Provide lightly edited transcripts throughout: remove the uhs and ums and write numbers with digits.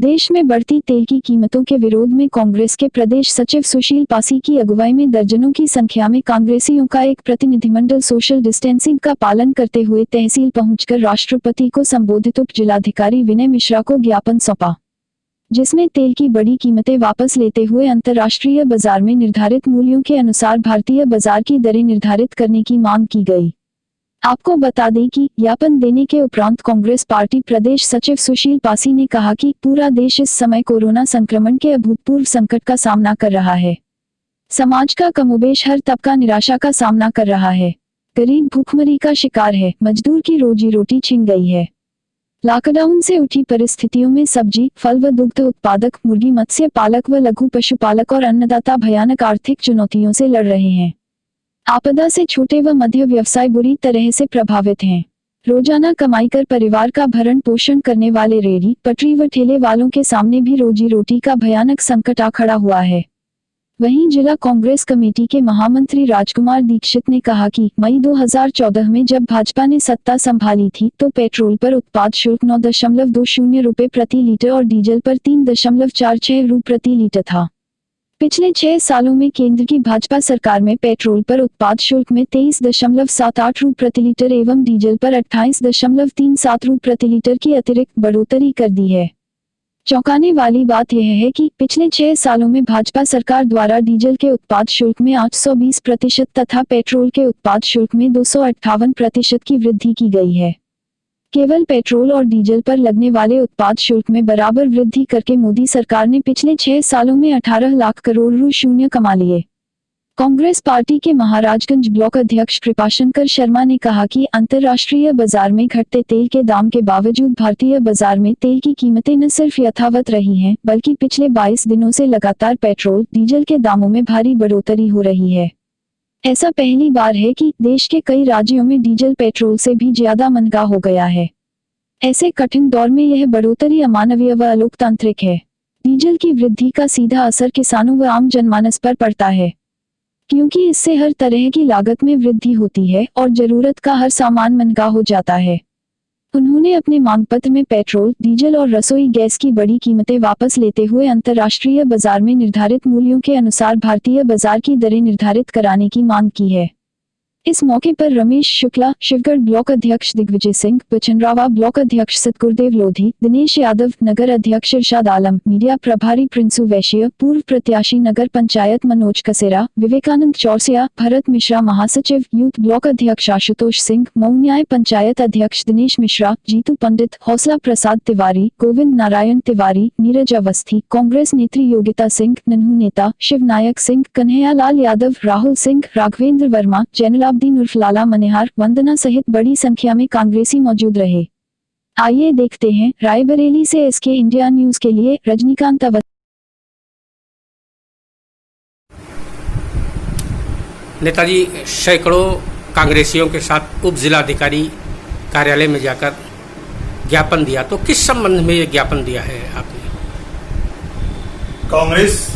देश में बढ़ती तेल की कीमतों के विरोध में कांग्रेस के प्रदेश सचिव सुशील पासी की अगुवाई में दर्जनों की संख्या में कांग्रेसियों का एक प्रतिनिधिमंडल सोशल डिस्टेंसिंग का पालन करते हुए तहसील पहुंचकर राष्ट्रपति को संबोधित उप जिलाधिकारी विनय मिश्रा को ज्ञापन सौंपा, जिसमें तेल की बड़ी कीमतें वापस लेते हुए अंतर्राष्ट्रीय बाजार में निर्धारित मूल्यों के अनुसार भारतीय बाजार की दरें निर्धारित करने की मांग की गई। आपको बता दें कि ज्ञापन देने के उपरांत कांग्रेस पार्टी प्रदेश सचिव सुशील पासी ने कहा कि पूरा देश इस समय कोरोना संक्रमण के अभूतपूर्व संकट का सामना कर रहा है। समाज का कमोबेश हर तबका निराशा का सामना कर रहा है। गरीब भूखमरी का शिकार है, मजदूर की रोजी रोटी छिन गई है। लॉकडाउन से उठी परिस्थितियों में सब्जी, फल व दुग्ध उत्पादक, मुर्गी मत्स्य पालक व लघु पशुपालक और अन्नदाता भयानक आर्थिक चुनौतियों से लड़ रहे हैं। आपदा से छोटे व मध्य व्यवसाय बुरी तरह से प्रभावित हैं। रोजाना कमाई कर परिवार का भरण पोषण करने वाले रेहड़ी, पटरी व ठेले वालों के सामने भी रोजी रोटी का भयानक संकट आ खड़ा हुआ है। वहीं जिला कांग्रेस कमेटी के महामंत्री राजकुमार दीक्षित ने कहा कि मई 2014 में जब भाजपा ने सत्ता संभाली थी तो पेट्रोल पर उत्पाद शुल्क 9.20 रुपए प्रति लीटर और डीजल पर 3.46 रुपए प्रति लीटर था। पिछले 6 सालों में केंद्र की भाजपा सरकार में पेट्रोल पर उत्पाद शुल्क में 23.78 रुपए प्रति लीटर एवं डीजल पर 28.37 रुपए प्रति लीटर की अतिरिक्त बढ़ोतरी कर दी है। चौंकाने वाली बात यह है कि पिछले 6 सालों में भाजपा सरकार द्वारा डीजल के उत्पाद शुल्क में 820% तथा पेट्रोल के उत्पाद शुल्क में 258% की वृद्धि की गई है। केवल पेट्रोल और डीजल पर लगने वाले उत्पाद शुल्क में बराबर वृद्धि करके मोदी सरकार ने पिछले 6 सालों में 18 लाख करोड़ रु शून्य कमा लिए। कांग्रेस पार्टी के महाराजगंज ब्लॉक अध्यक्ष कृपाशंकर शर्मा ने कहा कि अंतर्राष्ट्रीय बाजार में घटते तेल के दाम के बावजूद भारतीय बाजार में तेल की कीमतें न सिर्फ यथावत रही हैं, बल्कि पिछले 22 दिनों से लगातार पेट्रोल, डीजल के दामों में भारी बढ़ोतरी हो रही है। ऐसा पहली बार है कि देश के कई राज्यों में डीजल पेट्रोल से भी ज्यादा महंगा हो गया है। ऐसे कठिन दौर में यह बढ़ोतरी अमानवीय व अलोकतांत्रिक है। डीजल की वृद्धि का सीधा असर किसानों व आम जनमानस पर पड़ता है, क्योंकि इससे हर तरह की लागत में वृद्धि होती है और जरूरत का हर सामान महंगा हो जाता है। उन्होंने अपने मांग पत्र में पेट्रोल, डीजल और रसोई गैस की बड़ी कीमतें वापस लेते हुए अंतर्राष्ट्रीय बाजार में निर्धारित मूल्यों के अनुसार भारतीय बाजार की दरें निर्धारित कराने की मांग की है। इस मौके पर रमेश शुक्ला, शिवगढ़ ब्लॉक अध्यक्ष दिग्विजय सिंह, पिछनरावा ब्लॉक अध्यक्ष सतगुरुदेव लोधी, दिनेश यादव, नगर अध्यक्ष इरशाद आलम, मीडिया प्रभारी प्रिंसू वैश्य, पूर्व प्रत्याशी नगर पंचायत मनोज कसेरा, विवेकानंद चौरसिया, भरत मिश्रा, महासचिव यूथ ब्लॉक अध्यक्ष आशुतोष सिंह, मऊ न्याय पंचायत अध्यक्ष दिनेश मिश्रा, जीतू पंडित, हौसला प्रसाद तिवारी, गोविंद नारायण तिवारी, नीरज अवस्थी, कांग्रेस नेत्री योगिता सिंह, नन्हू नेता शिव नायक सिंह, कन्हैया लाल यादव, राहुल सिंह, राघवेंद्र वर्मा, जैनुलाब्दीन उर्फ लाला मनिहार, वंदना सहित बड़ी संख्या में कांग्रेसी मौजूद रहे। आइए देखते हैं रायबरेली से एसके इंडिया न्यूज के लिए रजनीकांत अवस्थी। नेताजी सैकड़ों कांग्रेसियों के साथ उप जिलाधिकारी कार्यालय में जाकर ज्ञापन दिया, तो किस संबंध में ये ज्ञापन दिया है आपने? कांग्रेस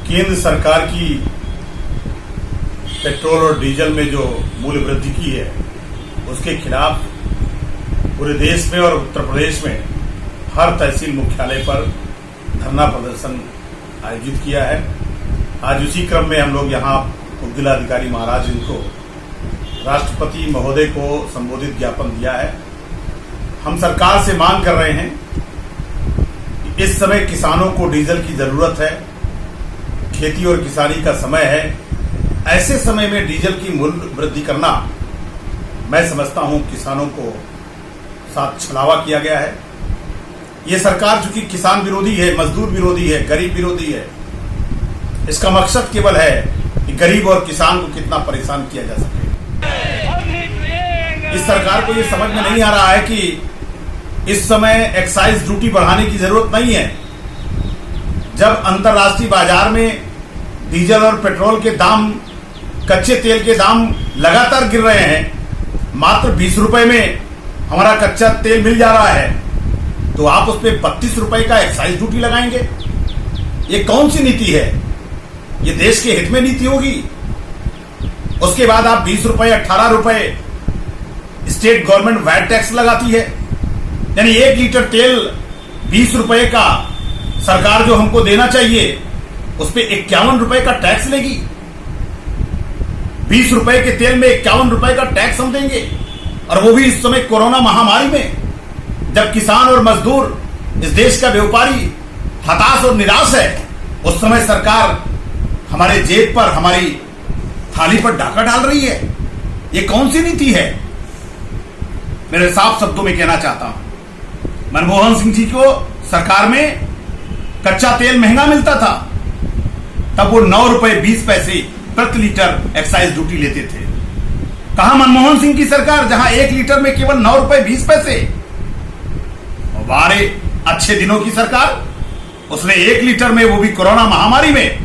केंद्र सरकार की पेट्रोल और डीजल में जो मूल्य वृद्धि की है उसके खिलाफ पूरे देश में और उत्तर प्रदेश में हर तहसील मुख्यालय पर धरना प्रदर्शन आयोजित किया है। आज उसी क्रम में हम लोग यहाँ उप जिलाधिकारी महाराज इनको राष्ट्रपति महोदय को संबोधित ज्ञापन दिया है। हम सरकार से मांग कर रहे हैं कि इस समय किसानों को डीजल की जरूरत है, खेती और किसानी का समय है। ऐसे समय में डीजल की मूल्य वृद्धि करना मैं समझता हूं किसानों को साथ छलावा किया गया है। ये सरकार चूंकि किसान विरोधी है, मजदूर विरोधी है, गरीब विरोधी है, इसका मकसद केवल है कि गरीब और किसान को कितना परेशान किया जा सके। इस सरकार को ये समझ में नहीं आ रहा है कि इस समय एक्साइज ड्यूटी बढ़ाने की जरूरत नहीं है। जब अंतर्राष्ट्रीय बाजार में डीजल और पेट्रोल के दाम, कच्चे तेल के दाम लगातार गिर रहे हैं, मात्र 20 रुपए में हमारा कच्चा तेल मिल जा रहा है, तो आप उस पर 32 रुपए का एक्साइज ड्यूटी लगाएंगे? ये कौन सी नीति है? ये देश के हित में नीति होगी? उसके बाद आप 20 रुपए 18 रुपए स्टेट गवर्नमेंट वैट टैक्स लगाती है, यानी 1 लीटर तेल 20 रुपए का सरकार जो हमको देना चाहिए उस पे 51 रुपए का टैक्स लेगी। 20 रुपए के तेल में 51 रुपए का टैक्स हम देंगे, और वो भी इस समय कोरोना महामारी में, जब किसान और मजदूर, इस देश का व्यापारी हताश और निराश है। उस समय सरकार हमारे जेब पर, हमारी थाली पर डाका डाल रही है। ये कौन सी नीति है? मेरे साफ शब्दों में कहना चाहता हूं, मनमोहन सिंह जी को सरकार में कच्चा तेल महंगा मिलता था, तब वो 9 रुपए 20 पैसे प्रति लीटर एक्साइज ड्यूटी लेते थे। कहा मनमोहन सिंह की सरकार, जहां 1 लीटर में केवल 9 रुपए 20 पैसे। हमारे अच्छे दिनों की सरकार, उसने 1 लीटर में, वो भी कोरोना महामारी में,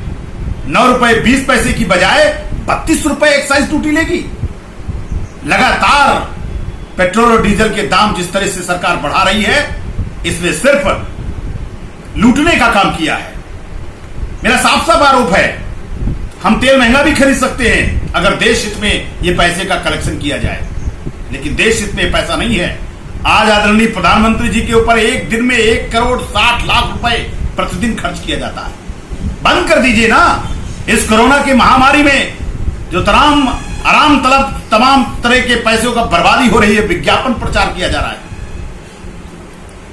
9 रुपए 20 पैसे की बजाय 32 रुपए एक्साइज ड्यूटी लेगी। लगातार पेट्रोल और डीजल के दाम जिस तरह से सरकार बढ़ा रही है, इसने सिर्फ लूटने का काम किया है। मेरा साफ साफ आरोप है, हम तेल महंगा भी खरीद सकते हैं अगर देश हित में ये पैसे का कलेक्शन किया जाए, लेकिन देश हित में पैसा नहीं है। आज आदरणीय प्रधानमंत्री जी के ऊपर एक दिन में 1 करोड़ 60 लाख रुपए प्रतिदिन खर्च किया जाता है। बंद कर दीजिए ना। इस कोरोना की महामारी में जो तमाम तरह के पैसों का बर्बादी हो रही है, विज्ञापन प्रचार किया जा रहा है,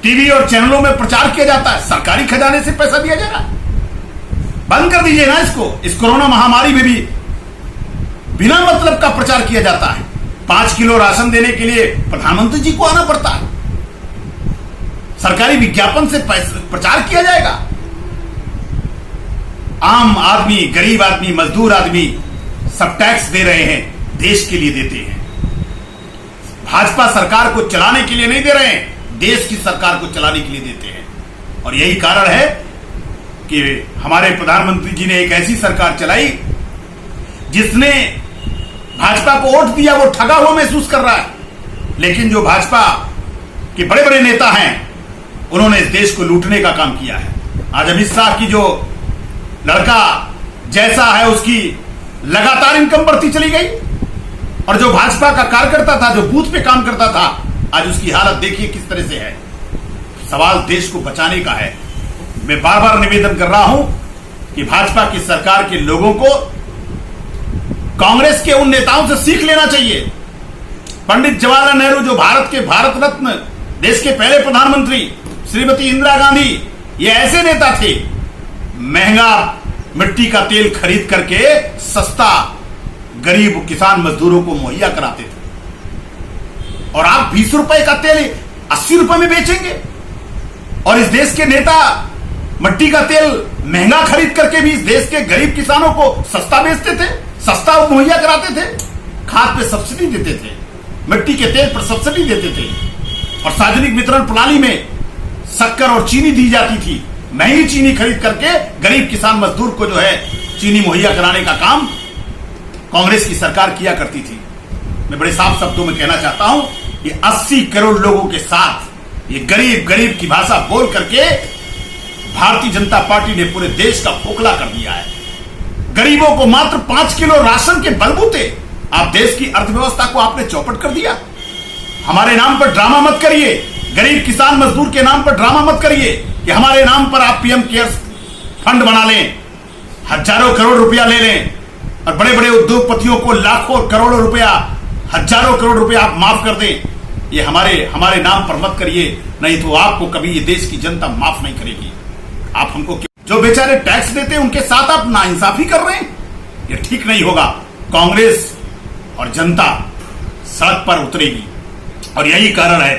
टीवी और चैनलों में प्रचार किया जाता है, सरकारी खजाने से पैसा दिया जा रहा है। बंद कर दीजिए ना इसको। इस कोरोना महामारी में भी बिना मतलब का प्रचार किया जाता है। 5 किलो राशन देने के लिए प्रधानमंत्री जी को आना पड़ता है, सरकारी विज्ञापन से प्रचार किया जाएगा। आम आदमी, गरीब आदमी, मजदूर आदमी सब टैक्स दे रहे हैं, देश के लिए देते हैं। भाजपा सरकार को चलाने के लिए नहीं दे रहे हैं, देश की सरकार को चलाने के लिए देते हैं। और यही कारण है कि हमारे प्रधानमंत्री जी ने एक ऐसी सरकार चलाई जिसने भाजपा को वोट दिया, वो ठगा हुआ महसूस कर रहा है। लेकिन जो भाजपा के बड़े बड़े नेता हैं, उन्होंने इस देश को लूटने का काम किया है। आज अमित शाह की जो लड़का जैसा है, उसकी लगातार इनकम बढ़ती चली गई, और जो भाजपा का कार्यकर्ता था, जो बूथ पे काम करता था, आज उसकी हालत देखिए किस तरह से है। सवाल देश को बचाने का है। मैं बार बार निवेदन कर रहा हूं कि भाजपा की सरकार के लोगों को कांग्रेस के उन नेताओं से सीख लेना चाहिए। पंडित जवाहरलाल नेहरू, जो भारत के भारत रत्न, देश के पहले प्रधानमंत्री, श्रीमती इंदिरा गांधी, ये ऐसे नेता थे, महंगा मिट्टी का तेल खरीद करके सस्ता गरीब किसान मजदूरों को मुहैया कराते थे। और आप 20 रुपए का तेल 80 रुपए में बेचेंगे। और इस देश के नेता मिट्टी का तेल महंगा खरीद करके भी इस देश के गरीब किसानों को सस्ता बेचते थे, सस्ता मुहैया कराते थे। खाद पे सब्सिडी देते थे, मिट्टी के तेल पर सब्सिडी देते थे, और सार्वजनिक वितरण प्रणाली में शक्कर और चीनी दी जाती थी। महंगी चीनी खरीद करके गरीब किसान मजदूर को जो है चीनी मुहैया कराने का काम कांग्रेस की सरकार किया करती थी। मैं बड़े साफ शब्दों में कहना चाहता हूं कि 80 करोड़ लोगों के साथ ये गरीब की भाषा बोल करके भारतीय जनता पार्टी ने पूरे देश का खोखला कर दिया है। गरीबों को मात्र 5 किलो राशन के बलबूते आप देश की अर्थव्यवस्था को आपने चौपट कर दिया। हमारे नाम पर ड्रामा मत करिए, गरीब किसान मजदूर के नाम पर ड्रामा मत करिए कि हमारे नाम पर आप पीएम केयर्स फंड बना लें, हजारों करोड़ रुपया ले लें, और बड़े बड़े उद्योगपतियों को लाखों करोड़ों रुपया, हजारों करोड़ रुपया आप माफ कर दें। ये हमारे नाम पर मत करिए, नहीं तो आपको कभी ये देश की जनता माफ नहीं करेगी। आप हमको, जो बेचारे टैक्स देते हैं उनके साथ आप नाइंसाफी कर रहे हैं, ये ठीक नहीं होगा। कांग्रेस और जनता सड़क पर उतरेगी, और यही कारण है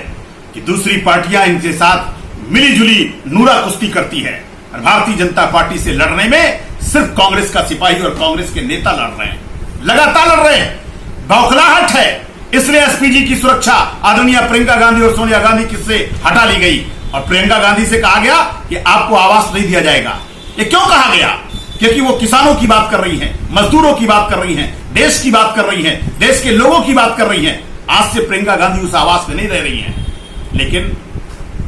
कि दूसरी पार्टियां इनके साथ मिलीजुली नूरा कुश्ती करती है, और भारतीय जनता पार्टी से लड़ने में सिर्फ कांग्रेस का सिपाही और कांग्रेस के नेता लड़ रहे हैं, लगातार लड़ रहे हैं। बौखलाहट है, इसलिए एसपीजी की सुरक्षा आदरणीय प्रियंका गांधी और सोनिया गांधी की से हटा ली गई, और प्रियंका गांधी से कहा गया कि आपको आवास नहीं दिया जाएगा। ये क्यों कहा गया? क्योंकि वो किसानों की बात कर रही हैं, मजदूरों की बात कर रही हैं, देश की बात कर रही हैं, देश के लोगों की बात कर रही हैं। आज से प्रियंका गांधी उस आवास में नहीं रह रही हैं। लेकिन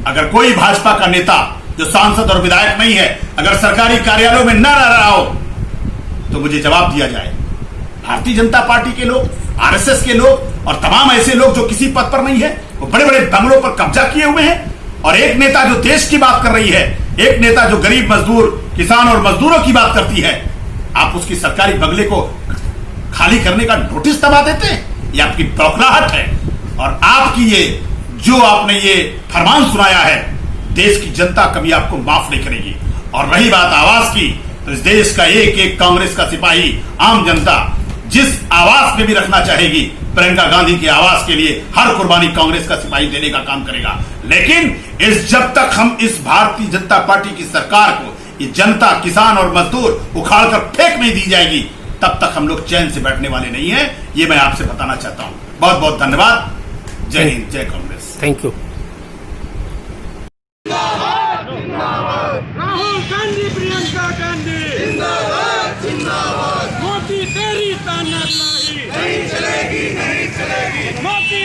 अगर कोई भाजपा का नेता जो सांसद और विधायक नहीं है, अगर सरकारी कार्यालयों में न रह रहा हो, तो मुझे जवाब दिया जाए। भारतीय जनता पार्टी के लोग, आरएसएस के लोग और तमाम ऐसे लोग जो किसी पद पर नहीं है, वो बड़े बड़े बंगलों पर कब्जा किए हुए हैं, और एक नेता जो देश की बात कर रही है, एक नेता जो गरीब मजदूर, किसान और मजदूरों की बात करती है, आप उसकी सरकारी बंगले को खाली करने का नोटिस दबा देते हैं? ये आपकी बौखलाहट है। और आपकी ये जो आपने ये फरमान सुनाया है, देश की जनता कभी आपको माफ नहीं करेगी। और रही बात आवाज की, तो इस देश का एक एक कांग्रेस का सिपाही, आम जनता जिस आवाज में भी रखना चाहेगी, प्रियंका गांधी के आवाज के लिए हर कुर्बानी कांग्रेस का सिपाही देने का काम करेगा। लेकिन जब तक हम इस भारतीय जनता पार्टी की सरकार को ये जनता, किसान और मजदूर उखाड़ कर फेंक नहीं दी जाएगी, तब तक हम लोग चैन से बैठने वाले नहीं है। ये मैं आपसे बताना चाहता हूं। बहुत बहुत धन्यवाद। जय हिंद, जय कांग्रेस। Thank you. राहुल गांधी, प्रियंका गांधी जिंदाबाद जिंदाबाद। मोदी तेरी तानाशाही नहीं चलेगी, नहीं चलेगी। मोदी